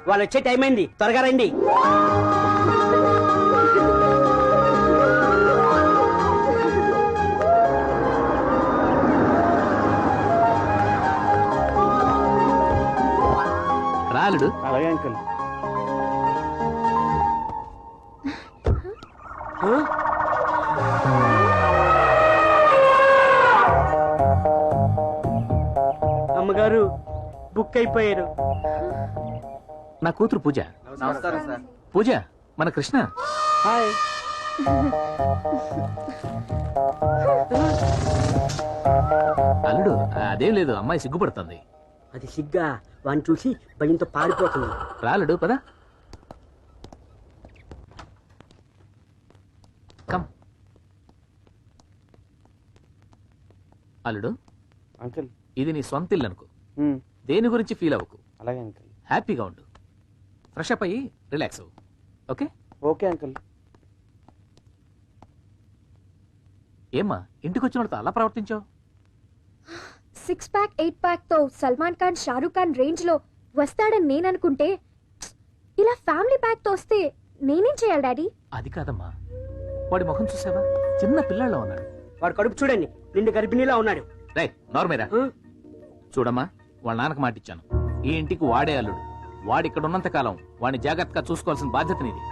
వాళ్ళు వచ్చే టైం అయింది, త్వరగా రండి. రాలుడు. అలాగే అంకుల్. అమ్మగారు బుక్ అయిపోయారు. నా కూతురు పూజ. నమస్కారం సార్. పూజ మన కృష్ణ. హాయ్. అల్లుడు అదేం లేదు, అమ్మాయి సిగ్గుపడుతుంది. అది సిగ్గా వాడిని చూసి భయంతో పారిపోతుంది. రాలుడు పద. కమ్. అల్లుడు అంకుల్. ఇది నీ సొంత ఇల్లు అనుకో, దేని గురించి ఫీల్ అవ్వకు. అలాగే అంకుల్. హ్యాపీగా ఉండు, ఫ్రెష్ అప్ అయ్యి రిలాక్స్ అవ్వు. Okay okay uncle. ఏమ్మా ఇంటికి వచ్చినప్పుడు అలా ప్రవర్తించావు? 6 ప్యాక్ 8 ప్యాక్ తో సల్మాన్ ఖాన్ షారూక్ ఖాన్ రేంజ్ లో వస్తాడని నేను అనుకుంటే ఇలా ఫ్యామిలీ ప్యాక్ తో వస్తే నేనేం చేయాలి డాడీ? అది కాదమ్మా, వాడి ముఖం చూసావా, చిన్న పిల్లల్లో ఉన్నాడు. వాడు కడుపు చూడండి, నిండు గర్భిణీలా ఉన్నాడు. రే నార్మేరా. చూడమ్మా, వాళ్ళ నాన్నకు మాటిచ్చాను, ఈ ఇంటికి వాడే అల్లుడు. వాడి ఇక్కడ ఉన్నంత కాలం వాడిని జాగ్రత్తగా చూసుకోవాల్సిన బాధ్యత నీది.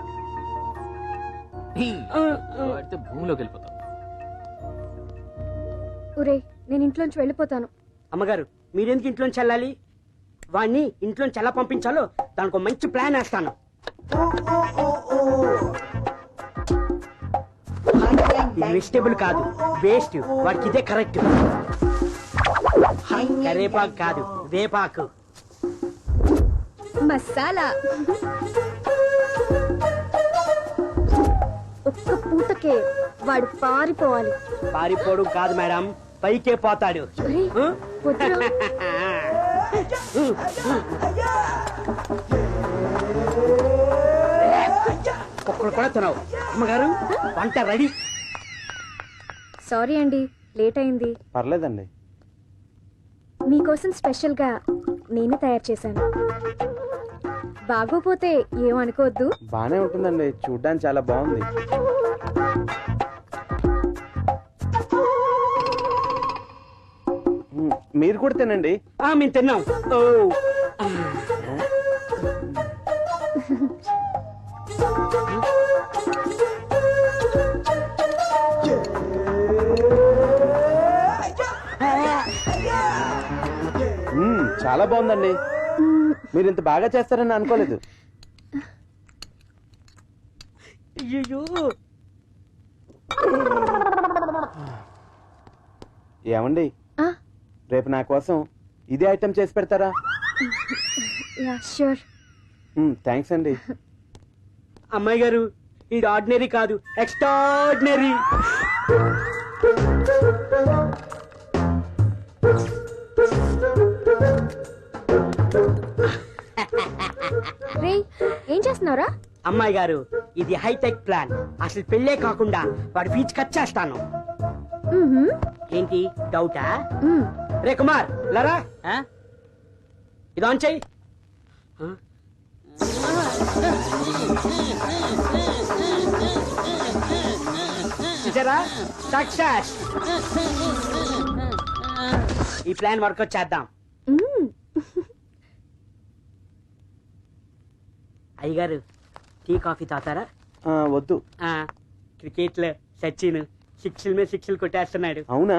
వాడితే భూమిలోకి వెళ్ళిపోతావు. ఒరే నేను ఇంట్లోంచి వెళ్ళిపోతాను. అమ్మగారు మీరెందుకు ఇంట్లోంచి వెళ్ళాలి? వాడిని ఇంట్లోంచి ఎలా పంపించాలో దానికి ఒక మంచి ప్లాన్ వేస్తాను. ఇది వెజిటేబుల్ కాదు, వేస్ట్. వాడికి ఇదే కరెక్ట్. కరేపాకు కాదు, వేపాకు. మసాలా ఒక్క పూటకే వాడు పారిపోవాలి. పారిపోవడం కాదు మేడం, పైకే పోతాడు. ఒరే, వద్దురా. ఒక్కడు కూడా తినవు. అమ్మగారు వంట రెడీ. సారీ అండి, లేట్ అయింది. పర్లేదండి. మీకోసం స్పెషల్ గా నేనే తయారు చేశాను. బాగోపోతే ఏమనుకోవద్దు. బానే ఉంటుందండి, చూడ్డానికి చాలా బాగుంది. మీరు కూడా తినండి. మేము తిన్నాం. ఓ చాలా బాగుందండి. మీరు ఇంత బాగా చేస్తారని అనుకోలేదు. అయ్యో, ఏమండి, రేపు నా కోసం ఇదే ఐటెం చేసి పెడతారా? ష్యూర్. థ్యాంక్స్ అండి. అమ్మాయి గారు ఇది ఆర్డినరీ కాదు, ఎక్స్ట్రాడినరీ. రే ఏం చేస్తున్నారా? అమ్మాయి గారు ఇది హైటెక్ ప్లాన్. అసలు పెళ్ళే కాకుండా వాడి ఫీజు కట్ చేస్తాను. ఏంటి డౌటా? రే కుమార్ లరా, ఇది ఆన్ చెయ్యి. చూసారా, సక్సెస్. ఈ ప్లాన్ వర్కౌట్ చేద్దాం. అయ్యగారు టీ కాఫీ తాతారా? వద్దు. క్రికెట్ లో సచిన్ సిక్స్ల మీద సిక్స్లు కొట్టేస్తున్నాడు. అవునా?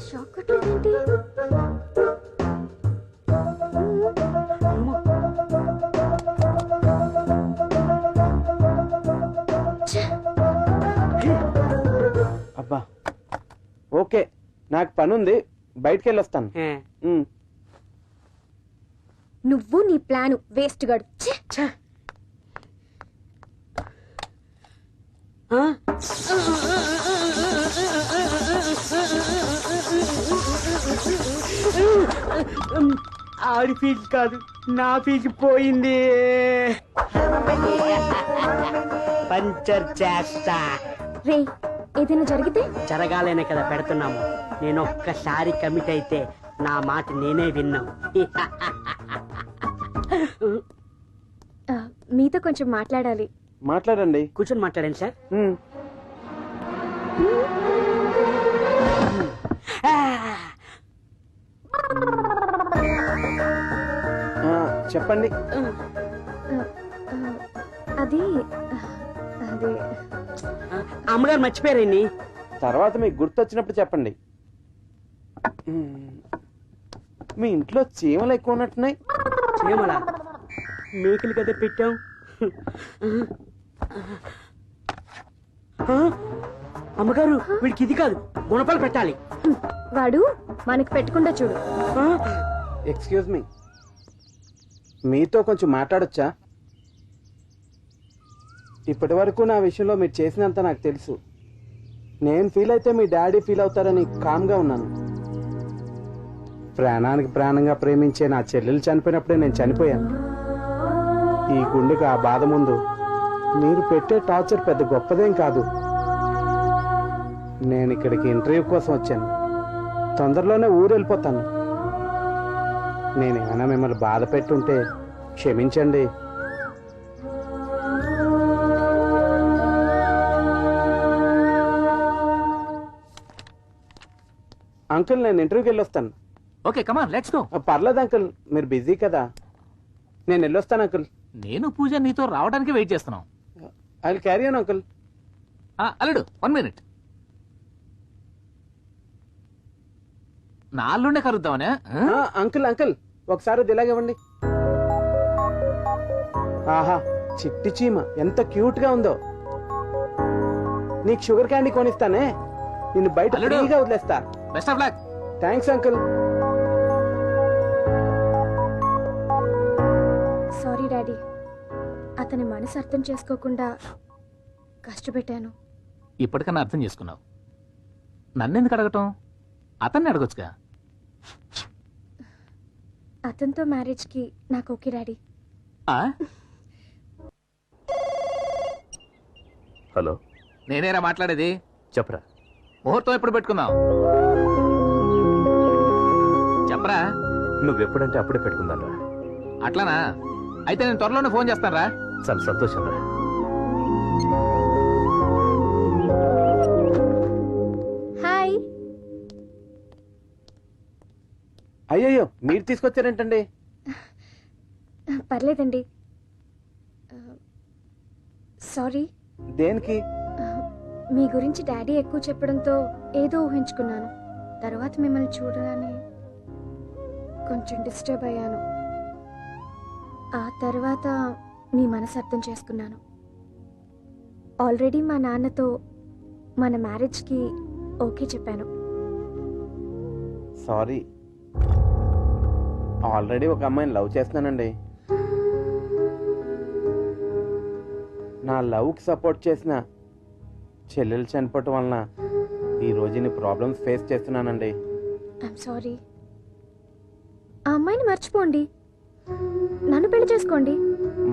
షాక్ కొట్టలేదేంటి? అబ్బా ఓకే, నాకు పనుంది, బయటికి వెళ్ళొస్తాను. నువ్వు నీ ప్లాను వేస్ట్ గాడు. ఆడి ఫీజు కాదు, నా ఫీజు పోయింది. పంచర్ చేస్తా. రే ఏదైనా జరిగితే జరగాలనే కదా పెడుతున్నాము. నేను ఒక్కసారి కమిట్ అయితే నా మాట నేనే విన్నాం. మీతో కొంచెం మాట్లాడాలి. మాట్లాడండి. కూర్చొని మాట్లాడండి సార్. మ్మ్. ఆ, చెప్పండి. అది అది అమ్మగారు మర్చిపోయారండి. తర్వాత మీకు గుర్తొచ్చినప్పుడు చెప్పండి. మీ ఇంట్లో చీమలు ఎక్కువ ఉన్నట్టున్నాయి. ఏమలా మేకలు కదా పెట్టాం. ఆ, అమ్మగారు వీడికి ఇది కాదు గుణపాలు పెట్టాలి. వాడు మనకి పెట్టకుండా చూడు. ఆ, ఎక్స్క్యూజ్ మీ, మీతో కొంచెం మాట్లాడొచ్చా? ఇప్పటి వరకు నా విషయంలో మీరు చేసినంత నాకు తెలుసు. నేను ఫీల్ అయితే మీ డాడీ ఫీల్ అవుతారని కామ్గా ఉన్నాను. ప్రాణానికి ప్రాణంగా ప్రేమించే నా చెల్లెలు చనిపోయినప్పుడే నేను చనిపోయాను. ఈ గుండెకి ఆ బాధ ముందు మీరు పెట్టే టార్చర్ పెద్ద గొప్పదేం కాదు. నేను ఇక్కడికి ఇంటర్వ్యూ కోసం వచ్చాను. తొందరలోనే ఊరు వెళ్ళిపోతాను. నేనేమైనా మిమ్మల్ని బాధ పెట్టుంటే క్షమించండి. అంకుల్, నేను ఇంటర్వ్యూకి వెళ్ళొస్తాను. Okay come on let's go. పర్లేదు అంకుల్, మీరు బిజీ కదా. నేను వెళ్ళొస్తాను అంకుల్. నేను పూజ నీతో రావడానికి వెయిట్ చేస్తున్నాం. I will carry on uncle. అల్లుడు 1 minute. నా అల్లుండే కలుద్దామనే. అంకుల్ అంకుల్, ఒకసారి అది ఇలాగివ్వండి. ఆహా, చిట్టి చీమ ఎంత క్యూట్ గా ఉందో. నీకు షుగర్ క్యాండీ కొనిస్తానే. నిన్ను బయట అల్లుడు. ఫ్రీగా వదిలేస్తా. Best of luck. Thanks uncle. Sorry daddy, అతని మనసు అర్థం చేసుకోకుండా కష్టపెట్టాను. ఇప్పటికన్నా అర్థం చేసుకున్నావు. నన్నెందుకు అడగటం? అతన్ని అడగొచ్చుగా. అతనితో మ్యారేజ్కి నాకు ఓకే డాడీ. ఆ? హలో, నేనేరా మాట్లాడేది. చెప్పరా. ముహూర్తం ఎప్పుడు పెట్టుకుందాం చెప్పరా. నువ్వెప్పుడంటే అప్పుడే పెట్టుకుందాం రా. అట్లానా? అయితే నేను త్వరలోనే ఫోన్ చేస్తాను రా. చాలా సంతోషం రా. హాయ్. అయ్యయ్యో, మీరు తీసుకొచ్చారేంటండి? పర్లేదండి. సారీ. దేనికి? మీ గురించి డాడీ ఎక్కువ చెప్పడంతో ఏదో ఊహించుకున్నాను. తర్వాత మిమ్మల్ని చూడగానే కొంచెం డిస్టర్బ్ అయ్యాను. ఆ తర్వాత మీ మనసు అర్థం చేసుకున్నాను. ఆల్రెడీ మా నాన్నతో మన మ్యారేజ్కి ఓకే చెప్పాను. సారీ, ఆల్రెడీ ఒక అమ్మాయిని లవ్ చేస్తున్నానండి. నా లవ్కి సపోర్ట్ చేసిన చెల్లెలు చనిపోవటం వలన ఈ రోజు ఇన్ని ప్రాబ్లమ్స్ ఫేస్ చేస్తున్నానండి. I'm sorry. ఆ అమ్మాయిని మర్చిపోండి, నన్ను పెళ్లి చేసుకోండి.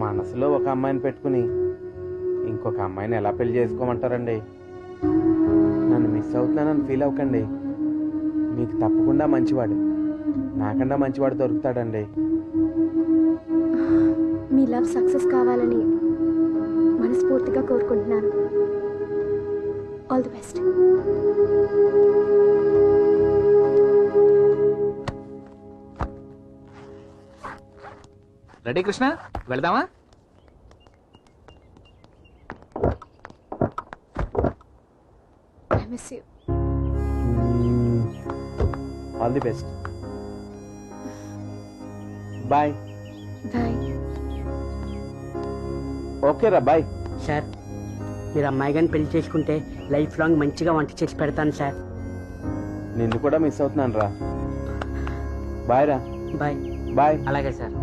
మనసులో ఒక అమ్మాయిని పెట్టుకుని ఇంకొక అమ్మాయిని ఎలా పెళ్లి చేసుకోమంటారండి? నన్ను మిస్ అవుతున్నానని ఫీల్ అవ్వకండి. మీకు తప్పకుండా మంచివాడు, నాకన్నా మంచివాడు దొరుకుతాడండి. మీ లవ్ సక్సెస్ కావాలని మనస్ఫూర్తిగా కోరుకుంటున్నాను. All the best. Ready Krishna, వెళ్దామా? I miss you. All the best. Bye. Bye. Okay రా, బాయ్. సార్, మీరు అమ్మాయి గారిని పెళ్లి చేసుకుంటే లైఫ్ లాంగ్ మంచిగా వంట చేసి పెడతాను సార్. నిన్ను కూడా మిస్ అవుతున్నాను రా. బాయ్ రా. బాయ్. బాయ్. అలాగే సార్.